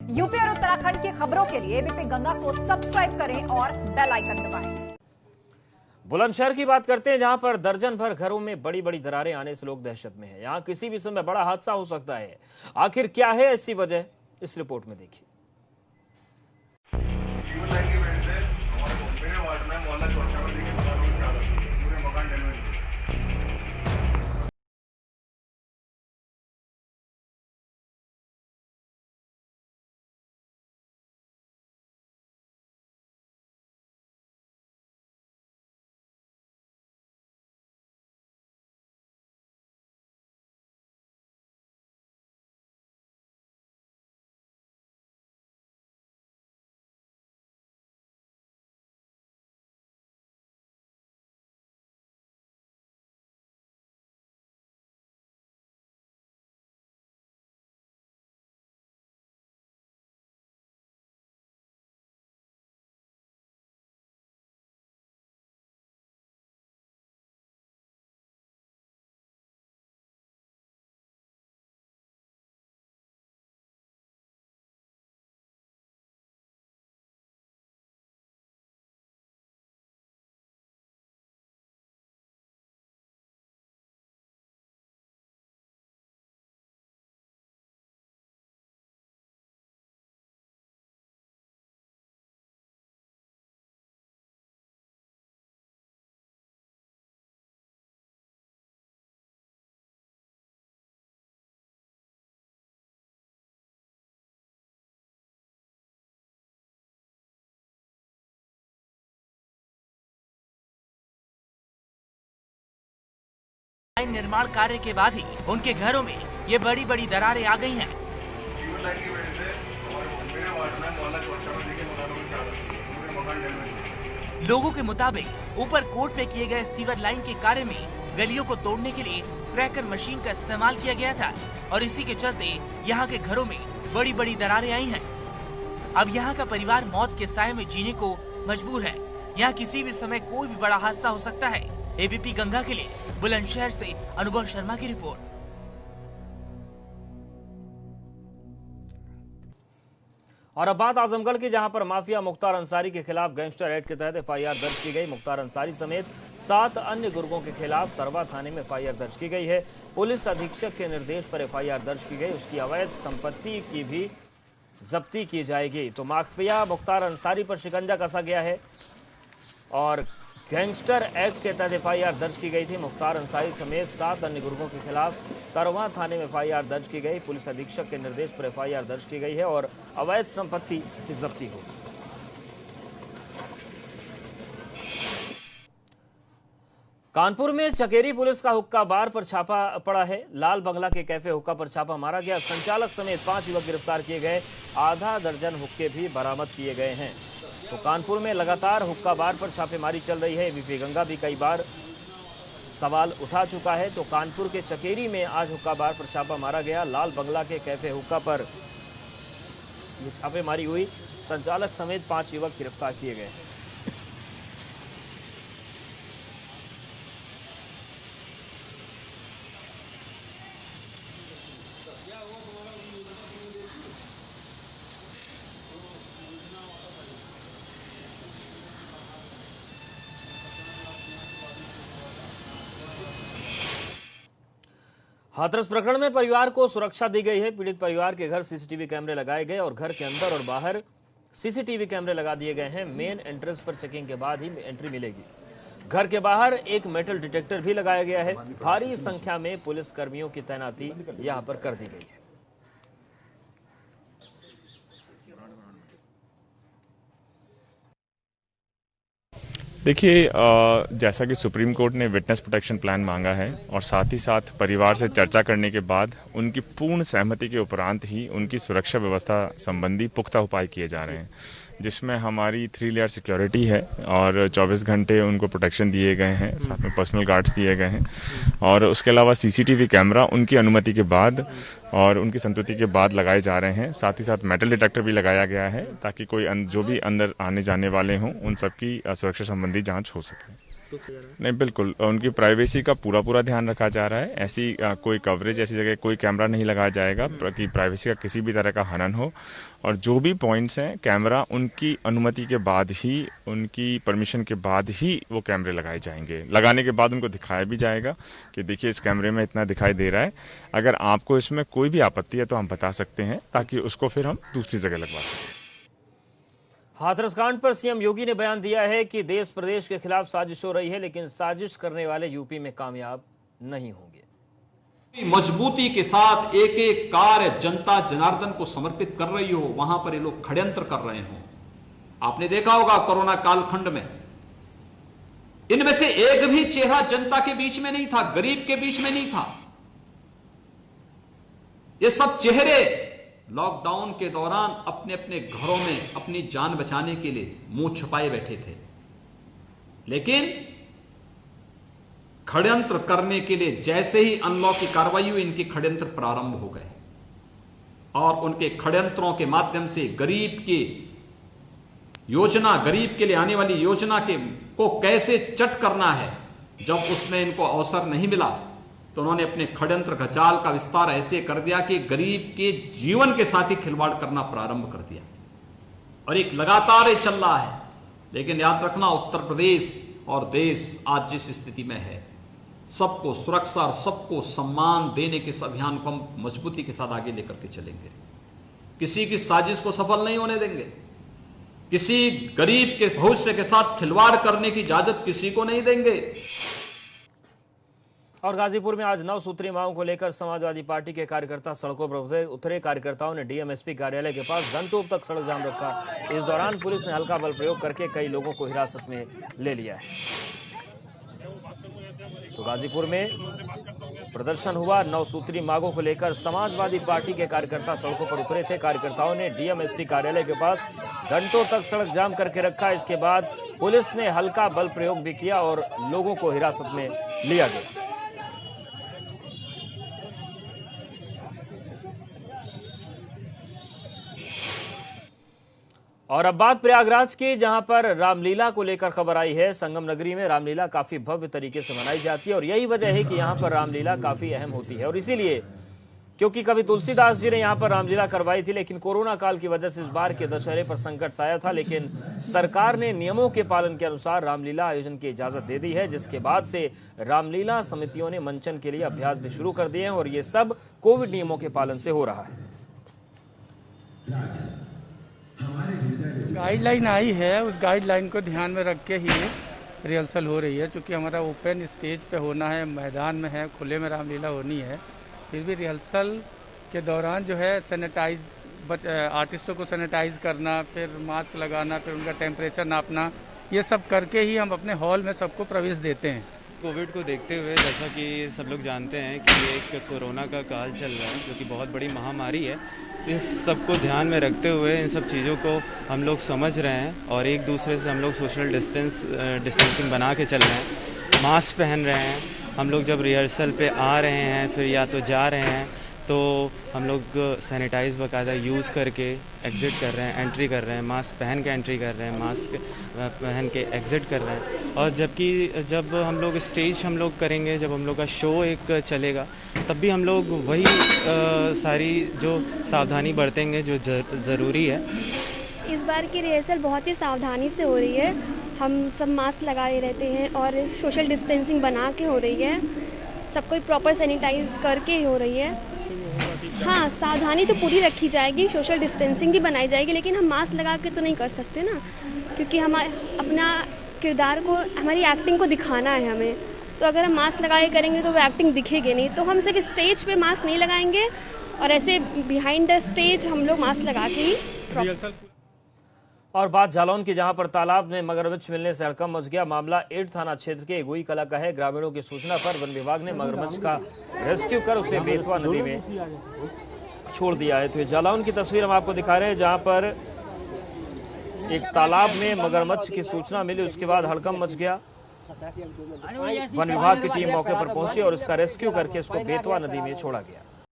UP और उत्तराखंड की खबरों के लिए एबीपी गंगा को सब्सक्राइब करें और बेल आइकन दबाएं। बुलंदशहर की बात करते हैं, जहां पर दर्जन भर घरों में बड़ी बड़ी दरारें आने से लोग दहशत में हैं। यहां किसी भी समय बड़ा हादसा हो सकता है। आखिर क्या है ऐसी वजह, इस रिपोर्ट में देखिए। निर्माण कार्य के बाद ही उनके घरों में ये बड़ी बड़ी दरारें आ गई हैं। लोगों के मुताबिक ऊपर कोर्ट में किए गए सीवर लाइन के कार्य में गलियों को तोड़ने के लिए क्रैकर मशीन का इस्तेमाल किया गया था और इसी के चलते यहाँ के घरों में बड़ी बड़ी दरारें आई हैं। अब यहाँ का परिवार मौत के साए में जीने को मजबूर है। यहाँ किसी भी समय कोई भी बड़ा हादसा हो सकता है। एबीपी गंगा के लिए बुलंदशहर से अनुभव शर्मा की रिपोर्ट। और अब बात आजमगढ़ की, जहां पर माफिया मुख्तार अंसारी के खिलाफ गैंगस्टर एक्ट के तहत एफआईआर दर्ज की गई। मुख्तार अंसारी समेत 7 अन्य गुर्गों के खिलाफ तरवा थाने में एफआईआर दर्ज की गई है। पुलिस अधीक्षक के निर्देश पर एफआईआर दर्ज की गई। उसकी अवैध संपत्ति की भी जब्ती की जाएगी। तो माफिया मुख्तार अंसारी पर शिकंजा कसा गया है और गैंगस्टर एक्ट के तहत एफआईआर दर्ज की गई थी। मुख्तार अंसारी समेत 7 अन्य गुर्गों के खिलाफ तरवा थाने में एफआईआर दर्ज की गई। पुलिस अधीक्षक के निर्देश पर एफआईआर दर्ज की गई है और अवैध संपत्ति की जब्ती होगी। कानपुर में चकेरी पुलिस का हुक्का बार पर छापा पड़ा है। लाल बंगला के कैफे हुक्का पर छापा मारा गया। संचालक समेत 5 युवक गिरफ्तार किए गए। आधा दर्जन हुक्के भी बरामद किए गए हैं। तो कानपुर में लगातार हुक्का बार पर छापेमारी चल रही है। एबीपी गंगा भी कई बार सवाल उठा चुका है। तो कानपुर के चकेरी में आज हुक्का बार पर छापा मारा गया। लाल बंगला के कैफे हुक्का पर ये छापेमारी हुई। संचालक समेत 5 युवक गिरफ्तार किए गए। हाथरस प्रकरण में परिवार को सुरक्षा दी गई है। पीड़ित परिवार के घर सीसीटीवी कैमरे लगाए गए और घर के अंदर और बाहर सीसीटीवी कैमरे लगा दिए गए हैं। मेन एंट्रेंस पर चेकिंग के बाद ही एंट्री मिलेगी। घर के बाहर एक मेटल डिटेक्टर भी लगाया गया है। भारी संख्या में पुलिस कर्मियों की तैनाती यहां पर कर दी गई है। देखिए, जैसा कि सुप्रीम कोर्ट ने विटनेस प्रोटेक्शन प्लान मांगा है और साथ ही साथ परिवार से चर्चा करने के बाद उनकी पूर्ण सहमति के उपरांत ही उनकी सुरक्षा व्यवस्था संबंधी पुख्ता उपाय किए जा रहे हैं, जिसमें हमारी 3 लेयर सिक्योरिटी है और 24 घंटे उनको प्रोटेक्शन दिए गए हैं। साथ में पर्सनल गार्ड्स दिए गए हैं और उसके अलावा सीसीटीवी कैमरा उनकी अनुमति के बाद और उनकी संतुष्टि के बाद लगाए जा रहे हैं। साथ ही साथ मेटल डिटेक्टर भी लगाया गया है ताकि कोई जो भी अंदर आने जाने वाले हों उन सबकी सुरक्षा संबंधी जांच हो सके। नहीं, बिल्कुल उनकी प्राइवेसी का पूरा ध्यान रखा जा रहा है। ऐसी कोई कवरेज, ऐसी जगह कोई कैमरा नहीं लगाया जाएगा कि प्राइवेसी का किसी भी तरह का हनन हो। और जो भी पॉइंट्स हैं, कैमरा उनकी अनुमति के बाद ही, उनकी परमिशन के बाद ही वो कैमरे लगाए जाएंगे। लगाने के बाद उनको दिखाया भी जाएगा कि देखिए इस कैमरे में इतना दिखाई दे रहा है, अगर आपको इसमें कोई भी आपत्ति है तो हम बता सकते हैं, ताकि उसको फिर हम दूसरी जगह लगवा सकें। हाथरस कांड पर सीएम योगी ने बयान दिया है कि देश प्रदेश के खिलाफ साजिश हो रही है, लेकिन साजिश करने वाले यूपी में कामयाब नहीं होंगे। मजबूती के साथ एक एक कार्य जनता जनार्दन को समर्पित कर रही हो, वहां पर ये लोग षड्यंत्र कर रहे हो। आपने देखा होगा कोरोना कालखंड में इनमें से एक भी चेहरा जनता के बीच में नहीं था, गरीब के बीच में नहीं था। ये सब चेहरे लॉकडाउन के दौरान अपने अपने घरों में अपनी जान बचाने के लिए मुंह छुपाए बैठे थे, लेकिन षड्यंत्र करने के लिए जैसे ही अनलॉक की कार्रवाई हुई, इनके षड्यंत्र प्रारंभ हो गए और उनके षड्यंत्रों के माध्यम से गरीब की योजना, गरीब के लिए आने वाली योजना को कैसे चट करना है, जब उसमें इनको अवसर नहीं मिला तो उन्होंने अपने षड्यंत्र का जाल का विस्तार ऐसे कर दिया कि गरीब के जीवन के साथ ही खिलवाड़ करना प्रारंभ कर दिया। और एक लगातार चल रहा है। लेकिन याद रखना, उत्तर प्रदेश और देश आज जिस स्थिति में है, सबको सुरक्षा और सबको सम्मान देने के इस अभियान को हम मजबूती के साथ आगे लेकर के चलेंगे। किसी की साजिश को सफल नहीं होने देंगे। किसी गरीब के भविष्य के साथ खिलवाड़ करने की इजाजत किसी को नहीं देंगे। और गाजीपुर में आज 9 सूत्री मांगों को लेकर समाजवादी पार्टी के कार्यकर्ता सड़कों पर उतरे। कार्यकर्ताओं ने डीएमएसपी कार्यालय के पास घंटों तक सड़क जाम रखा। इस दौरान पुलिस ने हल्का बल प्रयोग करके कई लोगों को हिरासत में ले लिया है। तो गाजीपुर में प्रदर्शन हुआ। 9 सूत्री मांगों को लेकर समाजवादी पार्टी के कार्यकर्ता सड़कों पर उतरे थे। कार्यकर्ताओं ने डीएमएसपी कार्यालय के पास घंटों तक सड़क जाम करके रखा। इसके बाद पुलिस ने हल्का बल प्रयोग भी किया और लोगों को हिरासत में लिया गया। और अब बात प्रयागराज की, जहां पर रामलीला को लेकर खबर आई है। संगम नगरी में रामलीला काफी भव्य तरीके से मनाई जाती है और यही वजह है कि यहां पर रामलीला काफी अहम होती है। और इसीलिए क्योंकि कभी तुलसीदास जी ने यहां पर रामलीला करवाई थी, लेकिन कोरोना काल की वजह से इस बार के दशहरे पर संकट साया था। लेकिन सरकार ने नियमों के पालन के अनुसार रामलीला आयोजन की इजाजत दे दी है, जिसके बाद से रामलीला समितियों ने मंचन के लिए अभ्यास भी शुरू कर दिए हैं और ये सब कोविड नियमों के पालन से हो रहा है। गाइडलाइन आई है, उस गाइडलाइन को ध्यान में रख के ही रिहर्सल हो रही है। क्योंकि हमारा ओपन स्टेज पे होना है, मैदान में है, खुले में रामलीला होनी है। फिर भी रिहर्सल के दौरान जो है आर्टिस्टों को सैनिटाइज करना, फिर मास्क लगाना, फिर उनका टेम्परेचर नापना, ये सब करके ही हम अपने हॉल में सबको प्रवेश देते हैं। कोविड को देखते हुए, जैसा कि सब लोग जानते हैं कि ये एक कोरोना का काल चल रहा है, जो कि बहुत बड़ी महामारी है। इस सबको ध्यान में रखते हुए इन सब चीज़ों को हम लोग समझ रहे हैं और एक दूसरे से हम लोग सोशल डिस्टेंसिंग बना के चल रहे हैं, मास्क पहन रहे हैं। हम लोग जब रिहर्सल पे आ रहे हैं, फिर या तो जा रहे हैं, तो हम लोग सैनिटाइज बाकायदा यूज़ करके एग्ज़िट कर रहे हैं, एंट्री कर रहे हैं, मास्क पहन के एंट्री कर रहे हैं, मास्क पहन के एग्ज़िट कर रहे हैं। और जब हम लोग स्टेज हम लोग करेंगे, जब हम लोग का शो एक चलेगा, तब भी हम लोग वही सारी जो सावधानी बरतेंगे जो ज़रूरी है। इस बार की रिहर्सल बहुत ही सावधानी से हो रही है। हम सब मास्क लगाए रहते हैं और सोशल डिस्टेंसिंग बना के हो रही है। सब कोई प्रॉपर सैनिटाइज करके ही हो रही है। हाँ, सावधानी तो पूरी रखी जाएगी, सोशल डिस्टेंसिंग भी बनाई जाएगी, लेकिन हम मास्क लगा के तो नहीं कर सकते ना, क्योंकि हम अपना किरदार को, हमारी एक्टिंग को दिखाना है हमें। तो अगर हम मास्क लगाए करेंगे तो वो एक्टिंग दिखेगी नहीं। तो हम सिर्फ स्टेज पे मास्क नहीं लगाएंगे और ऐसे बिहाइंड द स्टेज हम लोग मास्क लगा के ही। और बात जालौन की, जहां पर तालाब में मगरमच्छ मिलने से हड़कंप मच गया। मामला एड थाना क्षेत्र के एगोई कला का है। ग्रामीणों की सूचना पर वन विभाग ने मगरमच्छ का रेस्क्यू कर उसे बेतवा नदी में छोड़ दिया है। तो ये जालौन की तस्वीर हम आपको दिखा रहे हैं, जहां पर एक तालाब में मगरमच्छ की सूचना मिली, उसके बाद हड़कंप मच गया। वन विभाग की टीम मौके पर पहुंची और इसका रेस्क्यू करके इसको बेतवा नदी में छोड़ा गया।